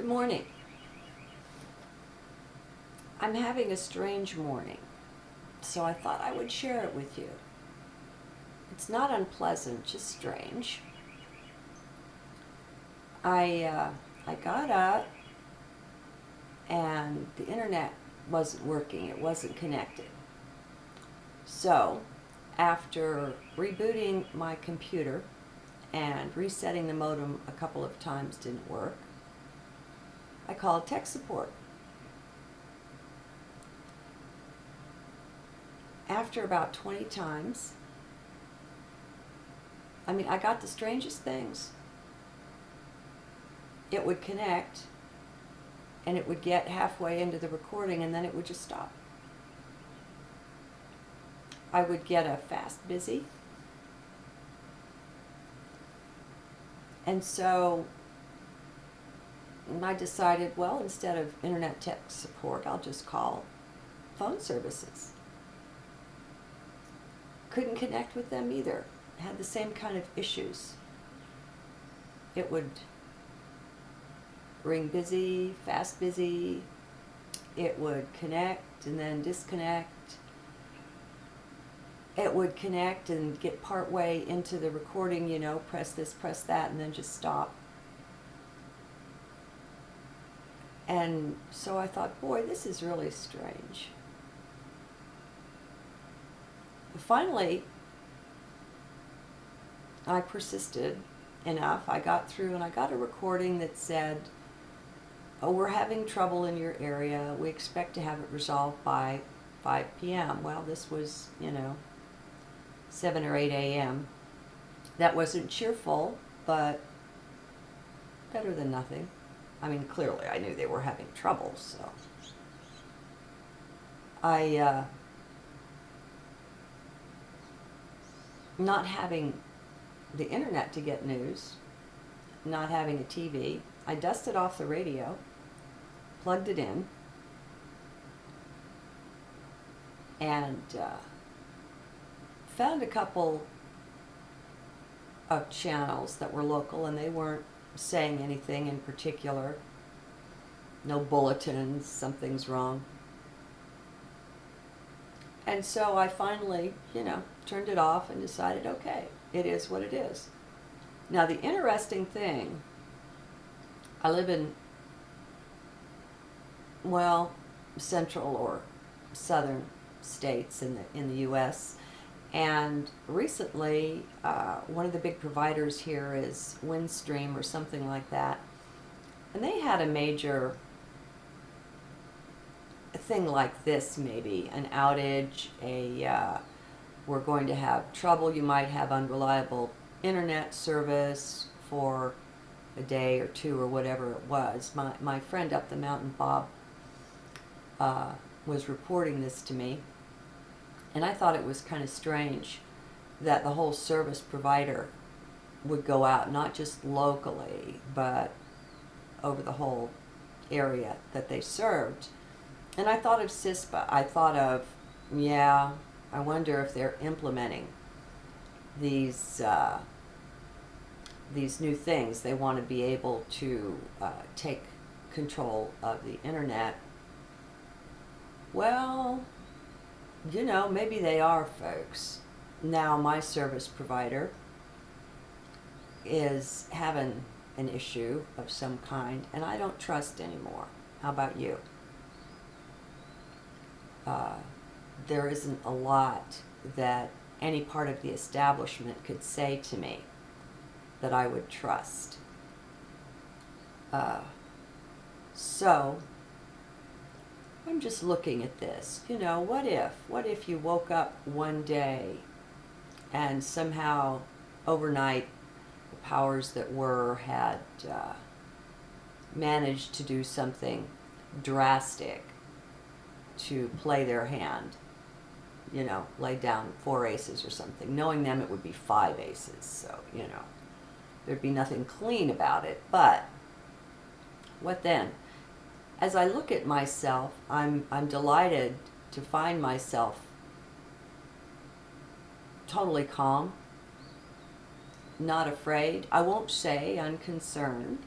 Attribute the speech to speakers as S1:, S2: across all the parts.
S1: morning. I'm having a strange morning, so I thought I would share it with you. It's not unpleasant, just strange. I got up and the internet wasn't working. It wasn't connected. So, after rebooting my computer and resetting the modem a couple of times didn't work, I called tech support. After about 20 times, I got the strangest things. It would connect and it would get halfway into the recording and then it would just stop. I would get a fast busy. And so I decided, well, instead of internet tech support, I'll just call phone services. Couldn't connect with them either. Had the same kind of issues. It would ring busy, fast busy. It would connect and then disconnect. It would connect and get part way into the recording, press this, press that, and then just stop. And so I thought, boy, this is really strange. Finally, I persisted enough. I got through and I got a recording that said, oh, we're having trouble in your area. We expect to have it resolved by 5 p.m. Well, this was, 7 or 8 a.m. That wasn't cheerful, but better than nothing. Clearly I knew they were having trouble, so not having the internet to get news, not having a TV, I dusted off the radio, plugged it in, and found a couple of channels that were local, and they weren't saying anything in particular. No bulletins, something's wrong. And so I finally, turned it off and decided, okay, it is what it is. Now the interesting thing, I live in, central or southern states in the U.S., and recently one of the big providers here is Windstream or something like that, and they had a major thing like this, maybe an outage, we're going to have trouble, you might have unreliable internet service for a day or two or whatever it was. My friend up the mountain, Bob, was reporting this to me, and I thought it was kind of strange that the whole service provider would go out, not just locally, but over the whole area that they served. And I thought of CISPA. I thought of, I wonder if they're implementing these new things. They want to be able to take control of the internet. Well, maybe they are, folks. Now my service provider is having an issue of some kind, and I don't trust anymore. How about you? There isn't a lot that any part of the establishment could say to me that I would trust. So I'm just looking at this. What if you woke up one day and somehow overnight the powers that were had managed to do something drastic to play their hand, lay down 4 aces or something. Knowing them, it would be 5 aces, so, there'd be nothing clean about it. But what then? As I look at myself, I'm delighted to find myself totally calm, not afraid. I won't say unconcerned,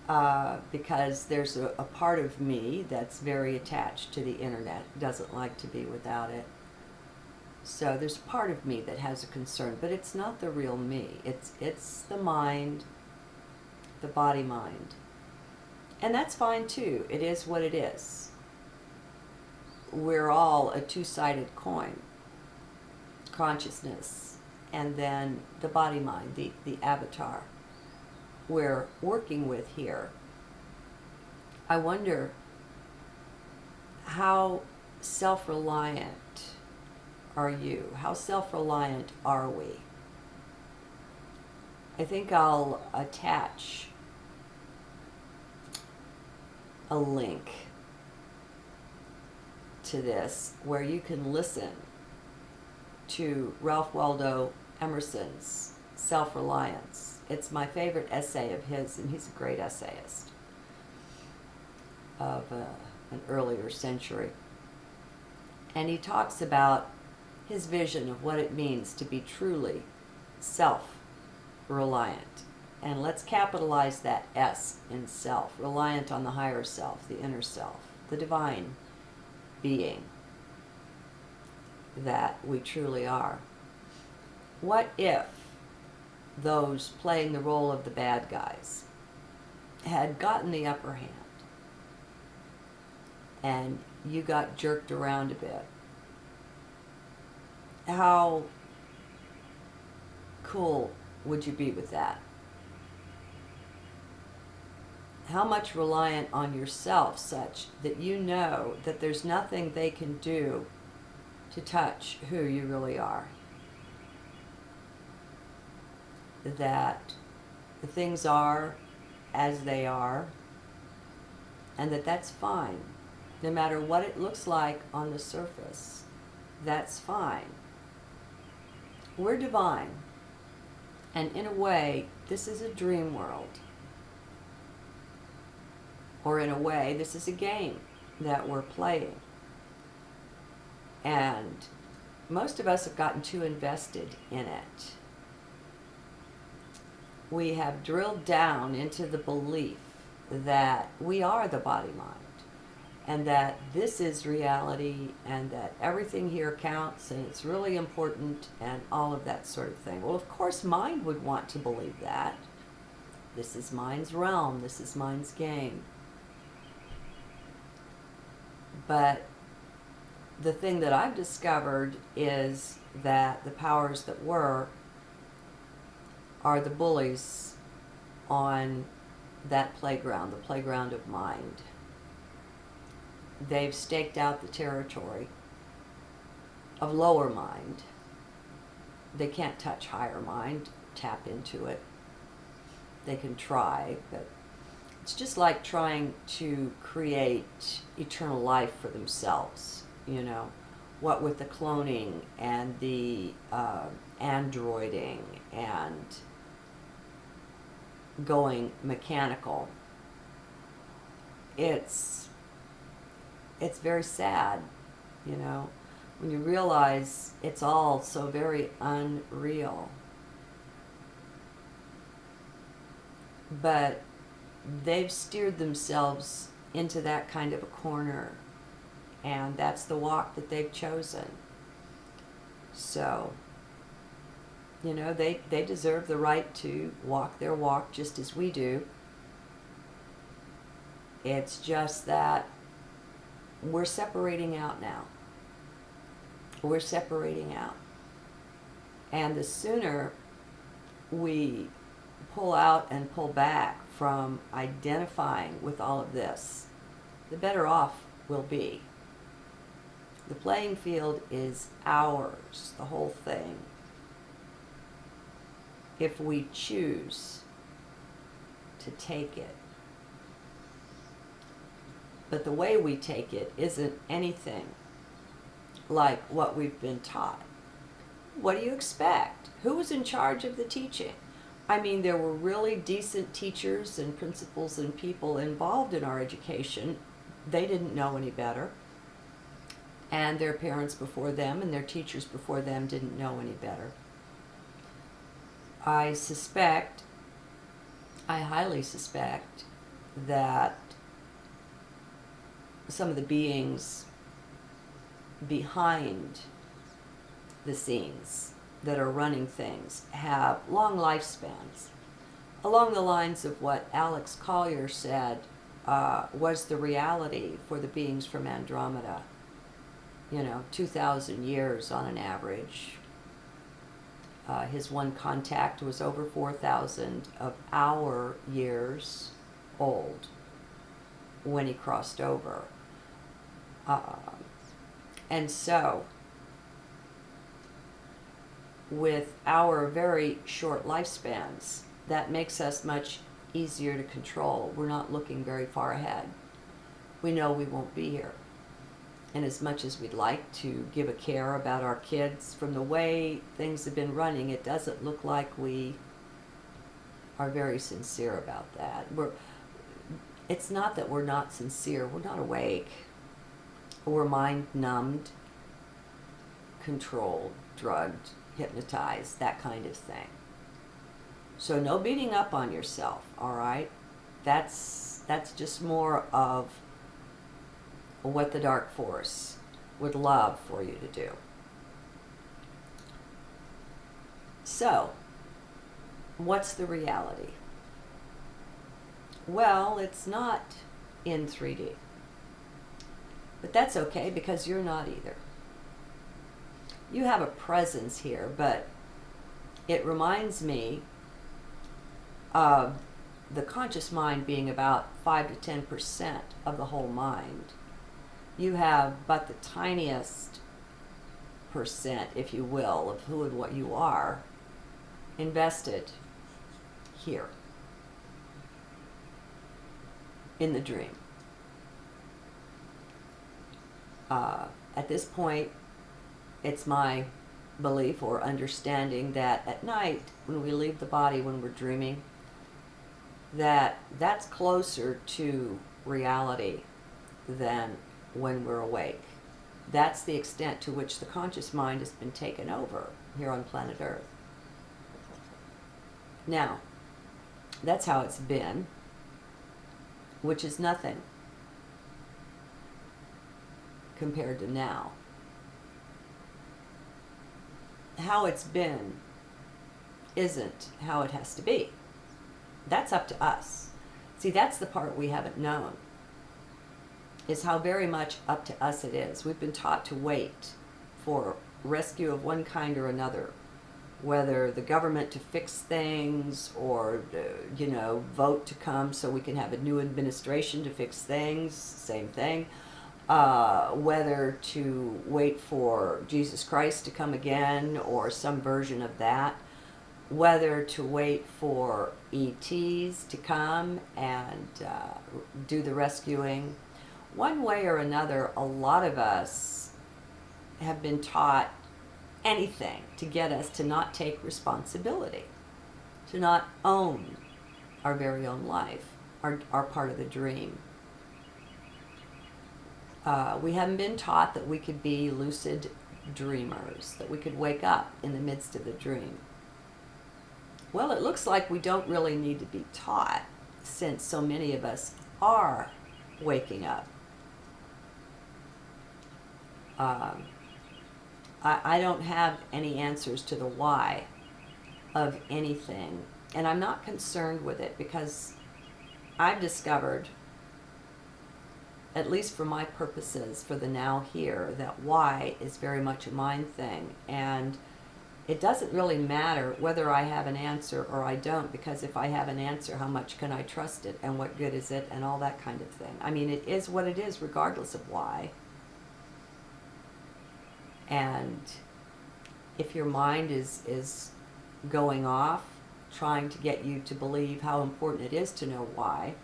S1: because there's a part of me that's very attached to the internet, doesn't like to be without it. So there's a part of me that has a concern, but it's not the real me. It's the mind, the body mind. And that's fine too. It is what it is. We're all a two-sided coin. Consciousness and then the body mind, the avatar we're working with here. I wonder how self-reliant are you? How self-reliant are we? I think I'll attach a link to this where you can listen to Ralph Waldo Emerson's Self-Reliance. It's my favorite essay of his, and he's a great essayist of an earlier century. And he talks about his vision of what it means to be truly self-reliant. And let's capitalize that S in self, reliant on the higher self, the inner self, the divine being that we truly are. What if those playing the role of the bad guys had gotten the upper hand and you got jerked around a bit? How cool would you be with that? How much reliant on yourself such that you know that there's nothing they can do to touch who you really are? That the things are as they are, and that's fine. No matter what it looks like on the surface, that's fine. We're divine, and in a way, this is a dream world. Or in a way, this is a game that we're playing. And most of us have gotten too invested in it. We have drilled down into the belief that we are the body mind, and that this is reality, and that everything here counts, and it's really important, and all of that sort of thing. Well, of course, mind would want to believe that. This is mind's realm, this is mind's game. But the thing that I've discovered is that the powers that were are the bullies on that playground, the playground of mind. They've staked out the territory of lower mind. They can't touch higher mind, tap into it. They can try, but it's just like trying to create eternal life for themselves, you know, what with the cloning and the androiding and going mechanical. It's very sad, you know, when you realize it's all so very unreal. But they've steered themselves into that kind of a corner, and that's the walk that they've chosen. So, you know, they deserve the right to walk their walk just as we do. It's just that we're separating out now. We're separating out. And the sooner we pull out and pull back from identifying with all of this, the better off we'll be. The playing field is ours, the whole thing, if we choose to take it. But the way we take it isn't anything like what we've been taught. What do you expect? Who was in charge of the teaching? I mean, there were really decent teachers and principals and people involved in our education. They didn't know any better. And their parents before them and their teachers before them didn't know any better. I highly suspect, that some of the beings behind the scenes that are running things have long lifespans, along the lines of what Alex Collier said was the reality for the beings from Andromeda. 2,000 years on an average. His one contact was over 4,000 of our years old when he crossed over. And so, with our very short lifespans, that makes us much easier to control. We're not looking very far ahead. We know we won't be here. And as much as we'd like to give a care about our kids, from the way things have been running, it doesn't look like we are very sincere about that. It's not that we're not sincere. We're not awake. We're mind-numbed, controlled, drugged, hypnotized, that kind of thing. So no beating up on yourself, all right? That's just more of what the dark force would love for you to do. So, what's the reality? Well, it's not in 3D. But that's okay, because you're not either. You have a presence here, but it reminds me of the conscious mind being about 5 to 10% of the whole mind. You have but the tiniest percent, if you will, of who and what you are invested here in the dream. At this point, it's my belief or understanding that at night, when we leave the body, when we're dreaming, that's closer to reality than when we're awake. That's the extent to which the conscious mind has been taken over here on planet Earth. Now, that's how it's been, which is nothing compared to now. How it's been isn't how it has to be. That's up to us. See, that's the part we haven't known, is how very much up to us it is. We've been taught to wait for rescue of one kind or another, whether the government to fix things or, vote to come so we can have a new administration to fix things, same thing. Whether to wait for Jesus Christ to come again or some version of that, whether to wait for ETs to come and do the rescuing. One way or another, a lot of us have been taught anything to get us to not take responsibility, to not own our very own life, our part of the dream. We haven't been taught that we could be lucid dreamers, that we could wake up in the midst of the dream. Well, it looks like we don't really need to be taught, since so many of us are waking up. I don't have any answers to the why of anything, and I'm not concerned with it, because I've discovered, at least for my purposes, for the now here, that why is very much a mind thing, and it doesn't really matter whether I have an answer or I don't, because if I have an answer, how much can I trust it, and what good is it, and all that kind of thing. I mean, it is what it is, regardless of why. And if your mind is going off, trying to get you to believe how important it is to know why,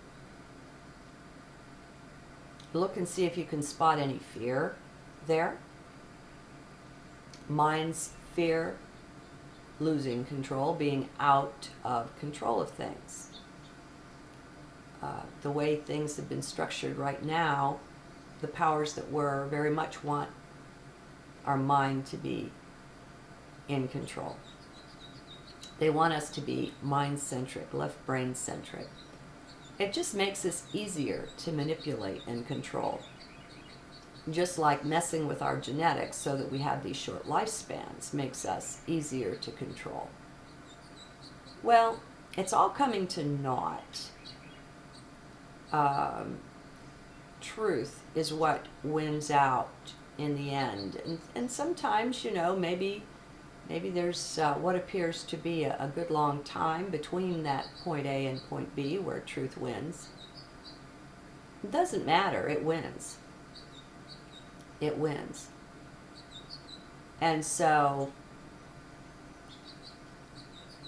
S1: look and see if you can spot any fear there. Mind's fear, losing control, being out of control of things. The way things have been structured right now, the powers that were very much want our mind to be in control. They want us to be mind-centric, left brain-centric. It just makes us easier to manipulate and control. Just like messing with our genetics so that we have these short lifespans makes us easier to control. Well, it's all coming to naught. Truth is what wins out in the end. And sometimes, maybe there's what appears to be a good long time between that point A and point B where truth wins. It doesn't matter, it wins. It wins. And so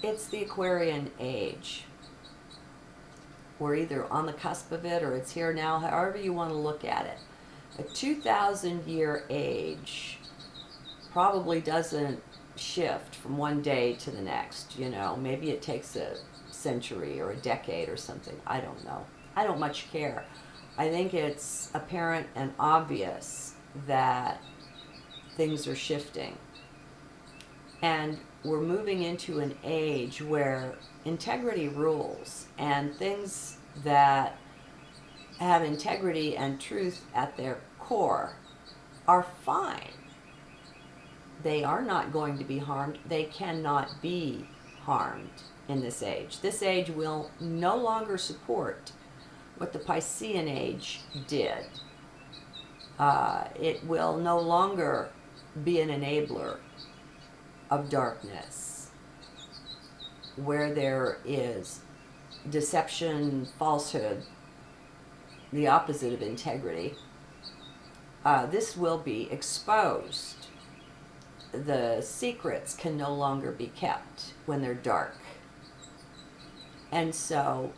S1: it's the Aquarian age. We're either on the cusp of it or it's here now, however you want to look at it. A 2,000-year age probably doesn't shift from one day to the next. Maybe it takes a century or a decade or something. I don't know. I don't much care. I think it's apparent and obvious that things are shifting. And we're moving into an age where integrity rules, and things that have integrity and truth at their core are fine. They are not going to be harmed. They cannot be harmed in this age. This age will no longer support what the Piscean age did. It will no longer be an enabler of darkness, where there is deception, falsehood, the opposite of integrity. This will be exposed. The secrets can no longer be kept when they're dark. And so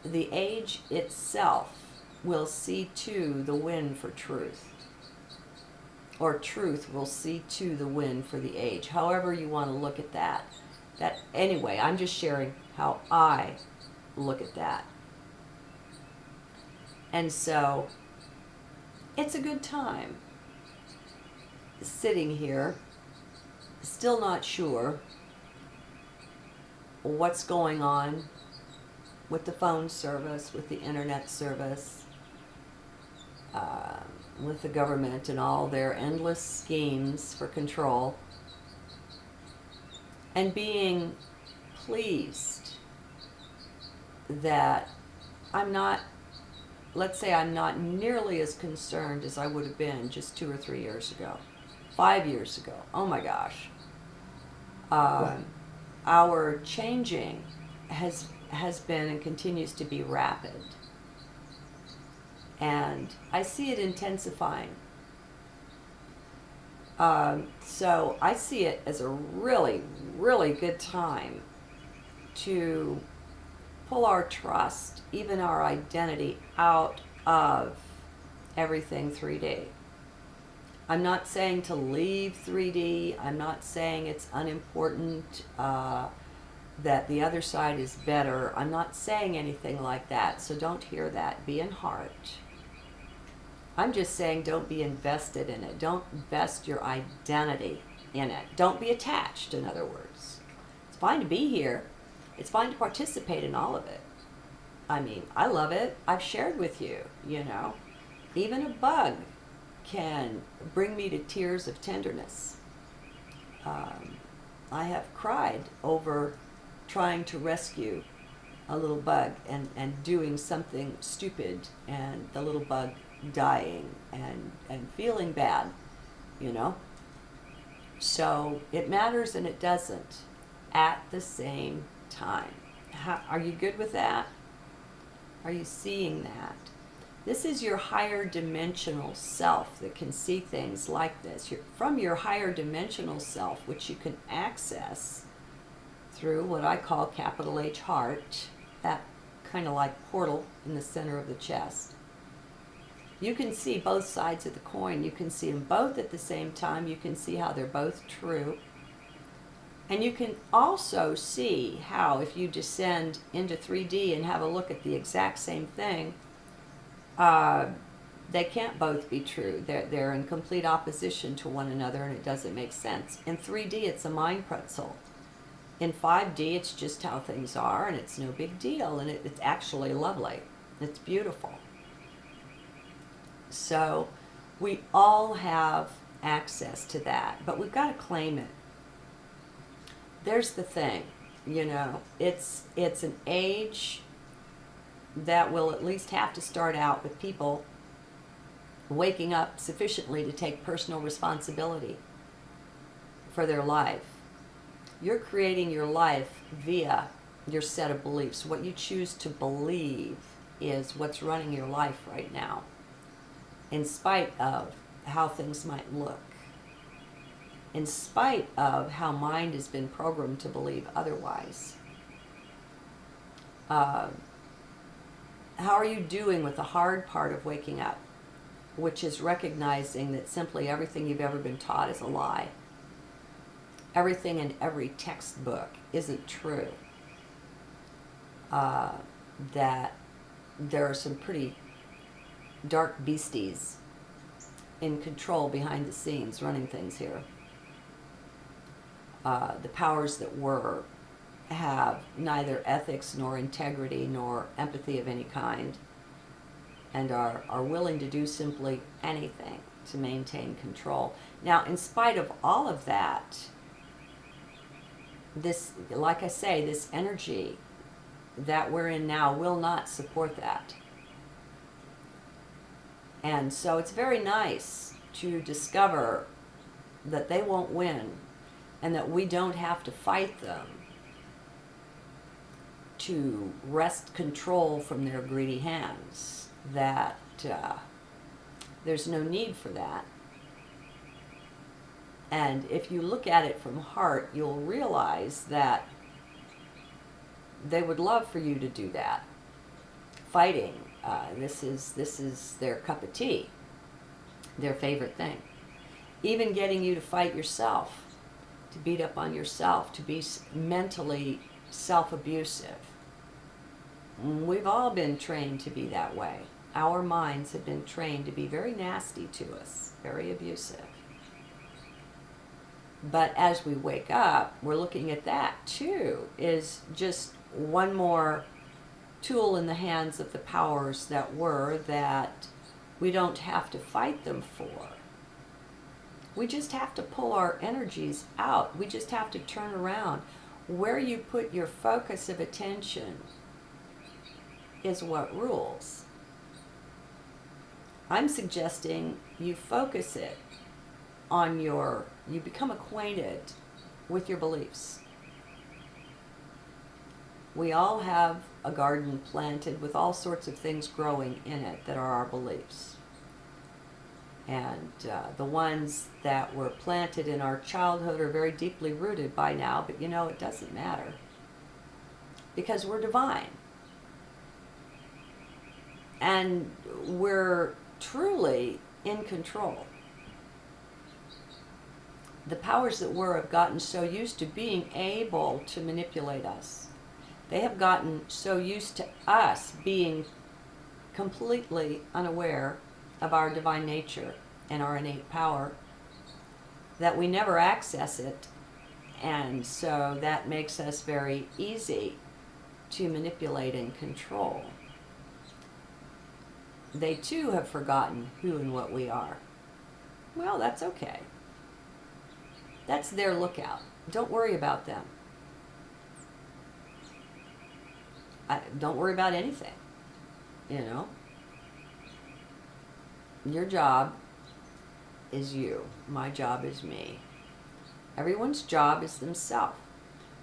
S1: the age itself will see to the win for truth. Or truth will see to the win for the age. However you want to look at that. Anyway, I'm just sharing how I look at that. And so it's a good time sitting here, still not sure what's going on with the phone service, with the internet service, with the government and all their endless schemes for control, and being pleased that let's say I'm not nearly as concerned as I would have been just 2 or 3 years ago, 5 years ago. Oh my gosh. Our changing has been and continues to be rapid. And I see it intensifying. So I see it as a really, really good time to pull our trust, even our identity, out of everything 3D. I'm not saying to leave 3D. I'm not saying it's unimportant, that the other side is better. I'm not saying anything like that, so don't hear that. Be in heart. I'm just saying don't be invested in it. Don't invest your identity in it. Don't be attached, in other words. It's fine to be here. It's fine to participate in all of it. I mean, I love it. I've shared with you, Even a bug can bring me to tears of tenderness. I have cried over trying to rescue a little bug and doing something stupid, and the little bug dying and feeling bad, So it matters and it doesn't at the same time. Are you good with that? Are you seeing that? This is your higher dimensional self that can see things like this. From your higher dimensional self, which you can access through what I call capital H heart, that kind of like portal in the center of the chest. You can see both sides of the coin. You can see them both at the same time. You can see how they're both true. And you can also see how, if you descend into 3D and have a look at the exact same thing, they can't both be true. They're in complete opposition to one another, and it doesn't make sense. In 3D, it's a mind pretzel. In 5D, it's just how things are, and it's no big deal, and it's actually lovely. It's beautiful. So we all have access to that, but we've got to claim it. There's the thing, it's an age that will at least have to start out with people waking up sufficiently to take personal responsibility for their life. You're creating your life via your set of beliefs. What you choose to believe is what's running your life right now, in spite of how things might look, in spite of how mind has been programmed to believe otherwise. How are you doing with the hard part of waking up, which is recognizing that simply everything you've ever been taught is a lie? Everything in every textbook isn't true. That there are some pretty dark beasties in control behind the scenes running things here. The powers that were have neither ethics nor integrity nor empathy of any kind, and are willing to do simply anything to maintain control. Now, in spite of all of that, this, like I say, this energy that we're in now will not support that. And so it's very nice to discover that they won't win and that we don't have to fight them to wrest control from their greedy hands. That there's no need for that. And if you look at it from heart, you'll realize that they would love for you to do that. Fighting, this is their cup of tea, their favorite thing. Even getting you to fight yourself, to beat up on yourself, to be mentally self-abusive. We've all been trained to be that way. Our minds have been trained to be very nasty to us, very abusive. But as we wake up, we're looking at that too, is just one more tool in the hands of the powers that were, that we don't have to fight them for. We just have to pull our energies out. We just have to turn around. Where you put your focus of attention is what rules. I'm suggesting you focus it on you become acquainted with your beliefs. We all have a garden planted with all sorts of things growing in it that are our beliefs. And the ones that were planted in our childhood are very deeply rooted by now, but it doesn't matter. Because we're divine. And we're truly in control. The powers that were have gotten so used to being able to manipulate us. They have gotten so used to us being completely unaware of our divine nature and our innate power that we never access it, and so that makes us very easy to manipulate and control. They too have forgotten who and what we are. Well, that's okay. That's their lookout. Don't worry about them. Don't worry about anything. Your job is you. My job is me. Everyone's job is themselves.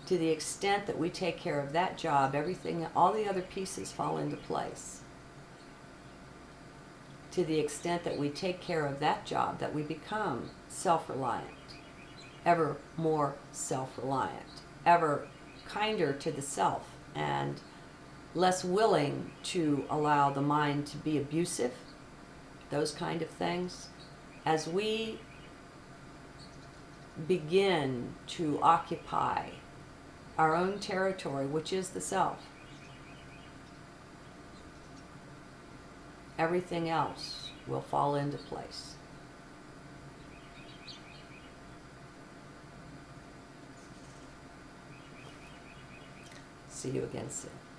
S1: To the extent that we take care of that job, everything, all the other pieces fall into place. To the extent that we take care of that job, that we become self-reliant, ever more self-reliant, ever kinder to the self, and less willing to allow the mind to be abusive, those kind of things. As we begin to occupy our own territory, which is the self, everything else will fall into place. See you again soon.